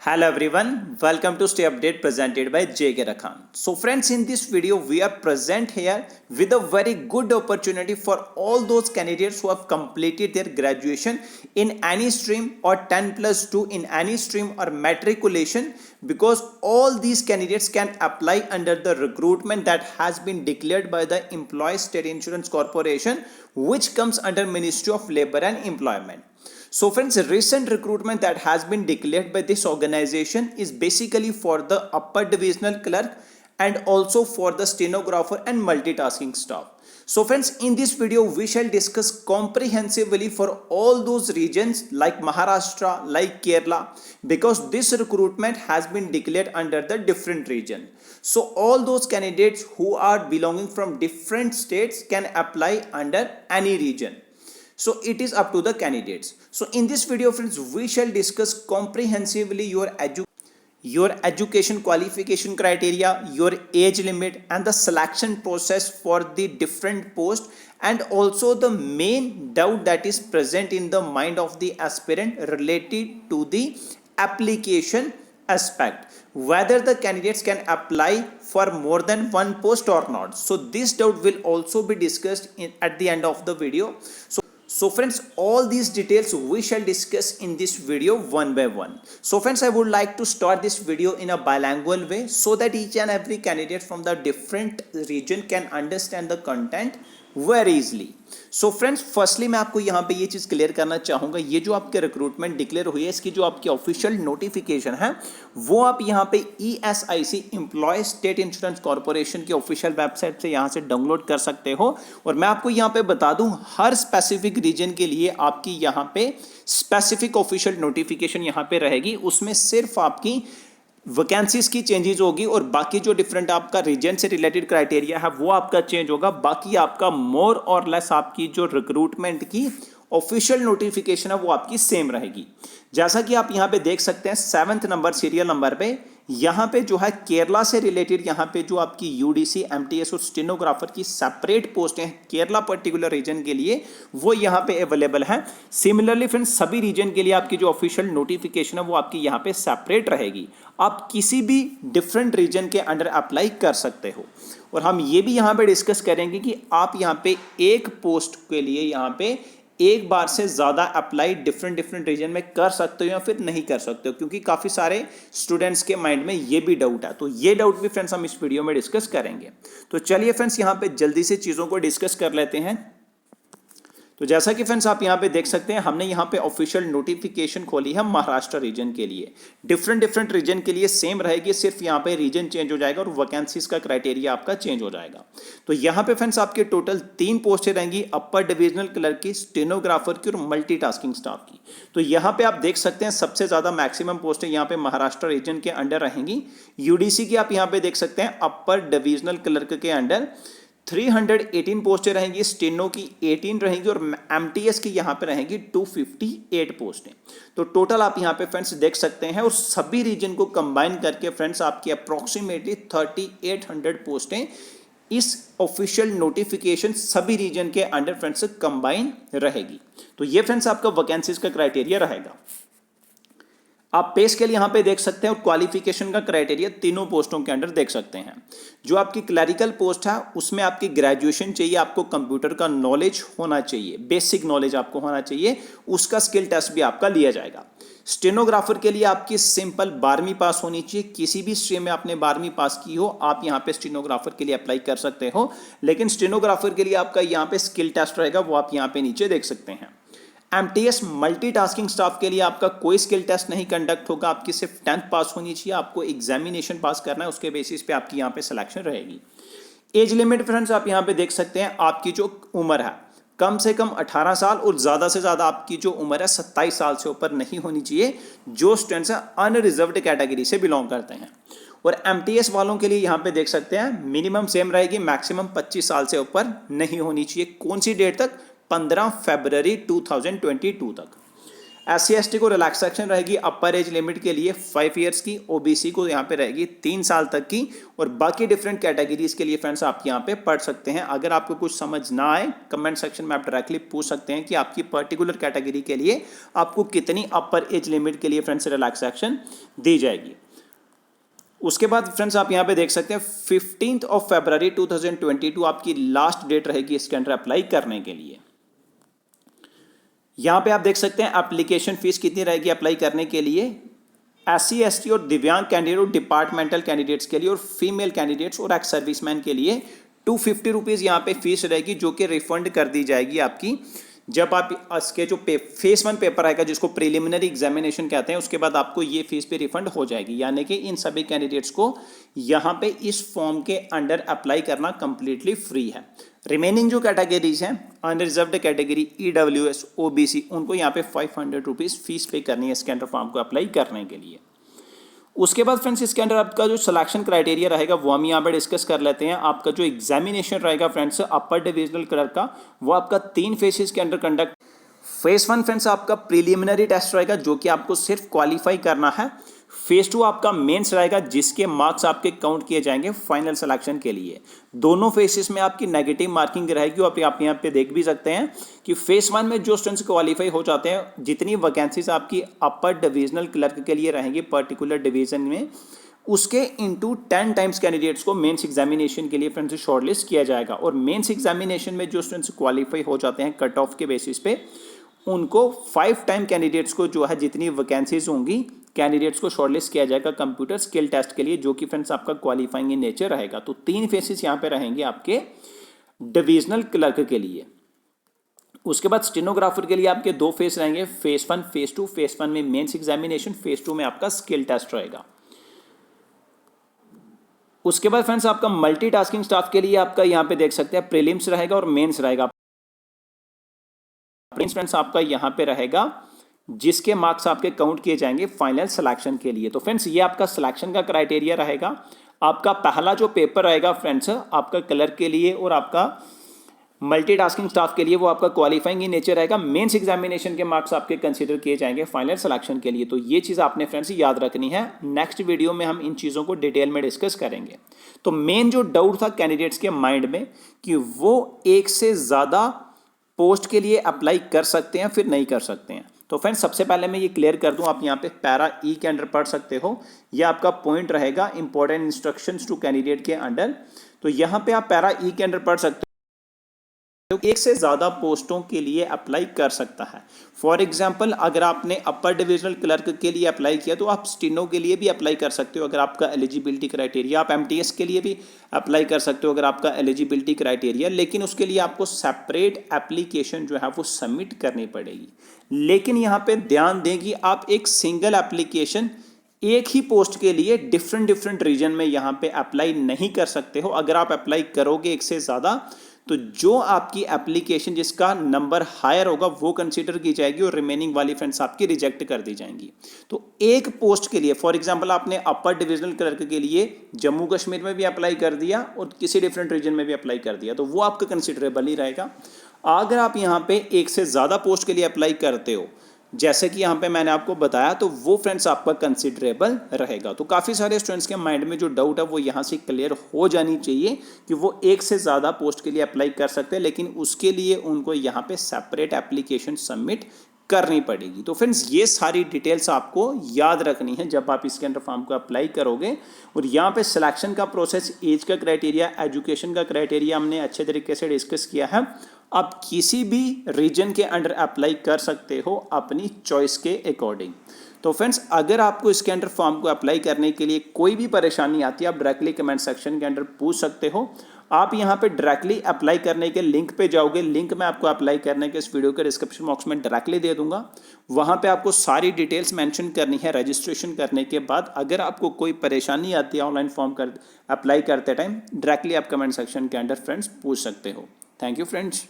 Hello everyone, welcome to Stay Update presented by JK Rakhan. So friends, in this video we are present here with a very good opportunity for all those candidates who have completed their graduation in any stream or 10+2 in any stream or matriculation, because all these candidates can apply under the recruitment that has been declared by the Employees State Insurance Corporation, which comes under Ministry of Labor and Employment. So friends, recent recruitment that has been declared by this organization is basically for the upper divisional clerk and also for the stenographer and multitasking staff. So friends, in this video we shall discuss comprehensively for all those regions like Maharashtra, like Kerala, because this recruitment has been declared under the different region. So all those candidates who are belonging from different states can apply under any region. So it is up to the candidates. So in this video friends, we shall discuss comprehensively your education qualification criteria, your age limit and the selection process for the different posts, and also the main doubt that is present in the mind of the aspirant related to the application aspect, whether the candidates can apply for more than one post or not. So this doubt will also be discussed at the end of the video. So friends, all these details we shall discuss in this video one by one. So friends, I would like to start this video in a bilingual way so that each and every candidate from the different region can understand the content very easily. So friends, firstly मैं आपको यहाँ पे ये चीज़ clear करना चाहूँगा, ये जो आपके रिक्रूटमेंट डिक्लेयर हुई है, इसकी जो आपकी ऑफिशियल नोटिफिकेशन है वो आप यहाँ पे ESIC employ state insurance corporation की ऑफिशियल वेबसाइट से यहाँ से डाउनलोड कर सकते हो। और मैं आपको यहाँ पे बता दूँ, हर स्पेसिफिक रीजन के लिए आपकी यहाँ पे स्पेसिफिक ऑफिशियल नोटिफिकेशन यहाँ पे रहेगी, उसमें सिर्फ आपकी वैकेंसीज की चेंजेस होगी और बाकी जो डिफरेंट आपका रीजन से रिलेटेड क्राइटेरिया है वो आपका चेंज होगा। बाकी आपका मोर और लेस आपकी जो रिक्रूटमेंट की ऑफिशियल नोटिफिकेशन है वो आपकी सेम रहेगी। जैसा कि आप यहाँ पे देख सकते हैं 7th नंबर सीरियल नंबर पे यहाँ पे जो है केरला से रिलेटेड यहाँ पे जो आपकी यूडीसी, एमटीएस और स्टेनोग्राफर की सेपरेट पोस्ट हैं केरला पर्टिकुलर रीजन के लिए, वो यहाँ पे अवेलेबल है। सिमिलरली फ्रेंड्स, सभी रीजन के लिए आपकी जो ऑफिशियल नोटिफिकेशन है वो आपकी यहाँ पे सेपरेट रहेगी। आप किसी भी डिफरेंट रीजन के अंडर अप्लाई कर सकते हो। और हम ये भी यहाँ पे डिस्कस करेंगे कि आप यहाँ पे एक पोस्ट के लिए यहाँ पे एक बार से ज़्यादा अप्लाई डिफरेंट रीजन में कर सकते हो या फिर नहीं कर सकते हो, क्योंकि काफ़ी सारे स्टूडेंट्स के माइंड में ये भी डाउट है। तो ये डाउट भी फ्रेंड्स हम इस वीडियो में डिस्कस करेंगे। तो चलिए फ्रेंड्स, यहाँ पे जल्दी से चीज़ों को डिस्कस कर लेते हैं। तो जैसा कि फ्रेंड्स आप यहाँ पे देख सकते हैं, हमने यहाँ पे ऑफिशियल नोटिफिकेशन खोली है महाराष्ट्र रीजन के लिए। डिफरेंट रीजन के लिए सेम रहेगी, सिर्फ यहाँ पे रीजन चेंज हो जाएगा और वैकेंसीज का क्राइटेरिया आपका चेंज हो जाएगा। तो यहाँ पे फ्रेंड्स आपके टोटल 3 पोस्टें रहेंगी, अपर डिविजनल क्लर्क की, स्टेनोग्राफर की और मल्टीटास्किंग स्टाफ की। तो यहाँ पे आप देख सकते हैं सबसे ज़्यादा मैक्सिमम पोस्टें यहाँ पे महाराष्ट्र रीजन के अंडर रहेंगी। यूडीसी की आप यहाँ पे देख सकते हैं अपर डिविजनल क्लर्क के अंडर 318 पोस्टें रहेंगी, स्टेनो की 18 रहेंगी और एमटीएस की यहाँ पे रहेंगी 258 पोस्टें। तो टोटल आप यहाँ पे फ्रेंड्स देख सकते हैं, और सभी रीजन को कंबाइन करके फ्रेंड्स आपकी अप्रोक्सीमेटली 3800 पोस्टें इस ऑफिशियल नोटिफिकेशन सभी रीजन के अंडर फ्रेंड्स कंबाइन रहेगी। तो ये फ्रेंड्स आपका वैकेंसीज का क्राइटेरिया रहेगा। आप पे स्केल यहाँ पे देख सकते हैं और क्वालिफिकेशन का क्राइटेरिया तीनों पोस्टों के अंडर देख सकते हैं। जो आपकी क्लरिकल पोस्ट है उसमें आपकी ग्रेजुएशन चाहिए, आपको कंप्यूटर का नॉलेज होना चाहिए, बेसिक नॉलेज आपको होना चाहिए, उसका स्किल टेस्ट भी आपका लिया जाएगा। स्टेनोग्राफर के लिए आपकी सिंपल 12वीं पास होनी चाहिए, किसी भी स्ट्रीम में आपने 12वीं पास की हो आप यहाँ पे स्टेनोग्राफर के लिए अप्लाई कर सकते हो। लेकिन स्टेनोग्राफर के लिए आपका यहाँ पे स्किल टेस्ट रहेगा, वो आप यहाँ पे नीचे देख सकते हैं। एमटीएस मल्टीटास्किंग स्टाफ के लिए आपका कोई स्किल टेस्ट नहीं कंडक्ट होगा, आपकी सिर्फ 10th पास होनी चाहिए, आपको एग्जामिनेशन पास करना है, उसके बेसिस पे आपकी यहाँ पे सिलेक्शन रहेगी। एज लिमिट फ्रेंड्स आप यहाँ पे देख सकते हैं, आपकी जो उम्र है कम से कम 18 साल और ज़्यादा से ज़्यादा आपकी जो उम्र है 27 साल से ऊपर नहीं होनी चाहिए, जो स्टूडेंट्स हैं अनरिजर्व्ड कैटेगरी से बिलोंग करते हैं। और एमटीएस वालों के लिए यहाँ पे देख सकते हैं मिनिमम सेम रहेगी, मैक्सिमम 25 साल से ऊपर नहीं होनी चाहिए। कौन सी डेट तक? 15 फरवरी 2022 तक। SC/ST को रिलैक्सेशन रहेगी अपर एज लिमिट के लिए 5 ईयर्स की, OBC को यहाँ पे रहेगी 3 साल तक की, और बाकी डिफरेंट कैटेगरीज के लिए फ्रेंड्स आप यहाँ पे पढ़ सकते हैं। अगर आपको कुछ समझ ना आए कमेंट सेक्शन में आप डायरेक्टली पूछ सकते हैं कि आपकी पर्टिकुलर कैटेगरी के लिए आपको कितनी अपर एज लिमिट के लिए फ्रेंड्स रिलैक्सेशन दी जाएगी। उसके बाद फ्रेंड्स आप यहाँ पे देख सकते हैं 15 फरवरी 2022 आपकी लास्ट डेट रहेगी इसके अंडर अप्लाई करने के लिए। यहाँ पे आप देख सकते हैं एप्लीकेशन फीस कितनी रहेगी अप्लाई करने के लिए। SC/ST और दिव्यांग कैंडिडेट और डिपार्टमेंटल कैंडिडेट्स के लिए और फीमेल कैंडिडेट्स और एक्स सर्विसमैन के लिए 250 रुपीज़ यहाँ पे फीस रहेगी, जो कि रिफंड कर दी जाएगी आपकी जब आप इसके जो फेस 1 पेपर आएगा जिसको प्रिलिमिनरी एग्जामिनेशन कहते हैं, उसके बाद आपको ये फीस पे रिफंड हो जाएगी। यानी कि इन सभी कैंडिडेट्स को यहाँ पे इस फॉर्म के अंडर अप्लाई करना कंप्लीटली फ्री है। रिमेनिंग जो कैटेगरीज हैं अनरिजर्व्ड कैटेगरी, EWS, OBC, उनको यहाँ पे 500 रुपीज़ फीस पे करनी है इसके अंडर फॉर्म को अप्लाई करने के लिए। उसके बाद फ्रेंड्स इसके अंदर आपका जो सिलेक्शन क्राइटेरिया रहेगा वो हम यहाँ पर डिस्कस कर लेते हैं। आपका जो एग्जामिनेशन रहेगा फ्रेंड्स अपर डिविजनल क्लर्क का, वो आपका 3 फेसेस के अंदर कंडक्ट। फेस 1 फ्रेंड्स आपका प्रीलिमिनरी टेस्ट रहेगा जो कि आपको सिर्फ क्वालिफाई करना है। फेज 2 आपका मेंस रहेगा जिसके मार्क्स आपके काउंट किए जाएंगे फाइनल सिलेक्शन के लिए। दोनों फेसेस में आपकी नेगेटिव मार्किंग रहेगी। आप यहाँ पे देख भी सकते हैं कि फेज 1 में जो स्टूडेंट्स क्वालिफाई हो जाते हैं, जितनी वैकेंसीज आपकी अपर डिविजनल क्लर्क के लिए रहेंगी पर्टिकुलर डिवीजन में, उसके इंटू 10 टाइम्स कैंडिडेट्स को मेंस एग्जामिनेशन के लिए फ्रेंड्स शॉर्टलिस्ट किया जाएगा। और मेंस एग्जामिनेशन में जो स्टूडेंट्स क्वालिफाई हो जाते हैं कट ऑफ के बेसिस पे, उनको 5 टाइम कैंडिडेट्स को जो है जितनी वैकेंसीज होंगी कैंडिडेट्स को शॉर्टलिस्ट किया जाएगा कंप्यूटर स्किल टेस्ट के लिए, जो कि फ्रेंड्स आपका क्वालिफाइंग इन नेचर रहेगा। तो 3 फेसेस यहाँ पे रहेंगे आपके डिविजनल क्लर्क के लिए। उसके बाद स्टेनोग्राफर के लिए आपके 2 फेस रहेंगे, फेस 1 फेस 2। फेस 1 में मेंस एग्जामिनेशन, फेस 2 में आपका स्किल टेस्ट रहेगा। उसके बाद फ्रेंड्स आपका मल्टीटास्किंग स्टाफ के लिए आपका यहाँ पे देख सकते हैं प्रीलिम्स रहेगा और मेंस रहेगा। फ्रेंड्स आपका यहाँ पे रहेगा जिसके मार्क्स आपके काउंट किए जाएंगे फाइनल सिलेक्शन के लिए। तो फ्रेंड्स ये आपका सिलेक्शन का क्राइटेरिया रहेगा। आपका पहला जो पेपर रहेगा फ्रेंड्स आपका क्लर्क के लिए और आपका मल्टीटास्किंग स्टाफ के लिए, वो आपका क्वालिफाइंग इन नेचर रहेगा। मेंस एग्जामिनेशन के मार्क्स आपके कंसीडर किए जाएंगे फाइनल सिलेक्शन के लिए। तो ये चीज़ आपने फ्रेंड्स याद रखनी है। नेक्स्ट वीडियो में हम इन चीज़ों को डिटेल में डिस्कस करेंगे। तो मेन जो डाउट था कैंडिडेट्स के माइंड में कि वो एक से ज़्यादा पोस्ट के लिए अप्लाई कर सकते हैं फिर नहीं कर सकते हैं। तो फ्रेंड्स सबसे पहले मैं ये क्लियर कर दूं, आप यहाँ पे पैरा ई के अंडर पढ़ सकते हो। ये आपका पॉइंट रहेगा इंपॉर्टेंट इंस्ट्रक्शंस टू कैंडिडेट के अंडर। तो यहाँ पे आप पैरा ई के अंडर पढ़ सकते हो, एक से ज़्यादा पोस्टों के लिए अप्लाई कर सकता है। फॉर एग्जांपल अगर आपने अपर डिविजनल क्लर्क के लिए अप्लाई किया तो आप स्टेनो के लिए भी अप्लाई कर सकते हो अगर आपका एलिजिबिलिटी क्राइटेरिया। आप MTS के लिए भी अप्लाई कर सकते हो अगर आपका एलिजिबिलिटी क्राइटेरिया, लेकिन उसके लिए आपको सेपरेट एप्लीकेशन जो है वो सबमिट करनी पड़ेगी। लेकिन यहाँ पे ध्यान दें कि आप एक सिंगल एप्लीकेशन एक ही पोस्ट के लिए डिफरेंट रीजन में यहाँ पे अप्लाई नहीं कर सकते हो। अगर आप अप्लाई करोगे एक से ज़्यादा तो जो आपकी एप्लीकेशन जिसका नंबर हायर होगा वो कंसीडर की जाएगी और रिमेनिंग वाली फ्रेंड्स आपकी रिजेक्ट कर दी जाएंगी। तो एक पोस्ट के लिए फॉर एग्जांपल आपने अपर डिविजनल क्लर्क के लिए जम्मू कश्मीर में भी अप्लाई कर दिया और किसी डिफरेंट रीजन में भी अप्लाई कर दिया तो वो आपका कंसिडरेबल ही रहेगा। अगर आप यहाँ पे एक से ज़्यादा पोस्ट के लिए अप्लाई करते हो जैसे कि यहाँ पे मैंने आपको बताया तो वो फ्रेंड्स आपका कंसिडरेबल रहेगा। तो काफ़ी सारे स्टूडेंट्स के माइंड में जो डाउट है वो यहाँ से क्लियर हो जानी चाहिए कि वो एक से ज़्यादा पोस्ट के लिए अप्लाई कर सकते हैं, लेकिन उसके लिए उनको यहाँ पे सेपरेट एप्लीकेशन सबमिट करनी पड़ेगी। तो फ्रेंड्स ये सारी डिटेल्स आपको याद रखनी है जब आप इसके अंडर फॉर्म को अप्लाई करोगे। और यहाँ पे सिलेक्शन का प्रोसेस, एज का क्राइटेरिया, एजुकेशन का क्राइटेरिया हमने अच्छे तरीके से डिस्कस किया है। आप किसी भी रीजन के अंडर अप्लाई कर सकते हो अपनी चॉइस के अकॉर्डिंग। तो फ्रेंड्स अगर आपको इसके अंडर फॉर्म को अप्लाई करने के लिए कोई भी परेशानी आती है आप डायरेक्टली कमेंट सेक्शन के अंडर पूछ सकते हो। आप यहाँ पे डायरेक्टली अप्लाई करने के लिंक पे जाओगे, लिंक मैं आपको अप्लाई करने के इस वीडियो के डिस्क्रिप्शन बॉक्स में डायरेक्टली दे दूंगा। वहाँ पे आपको सारी डिटेल्स मेंशन करनी है रजिस्ट्रेशन करने के बाद। अगर आपको कोई परेशानी आती है ऑनलाइन फॉर्म अप्लाई करते टाइम, डायरेक्टली आप कमेंट सेक्शन के अंडर फ्रेंड्स पूछ सकते हो। Thank you friends.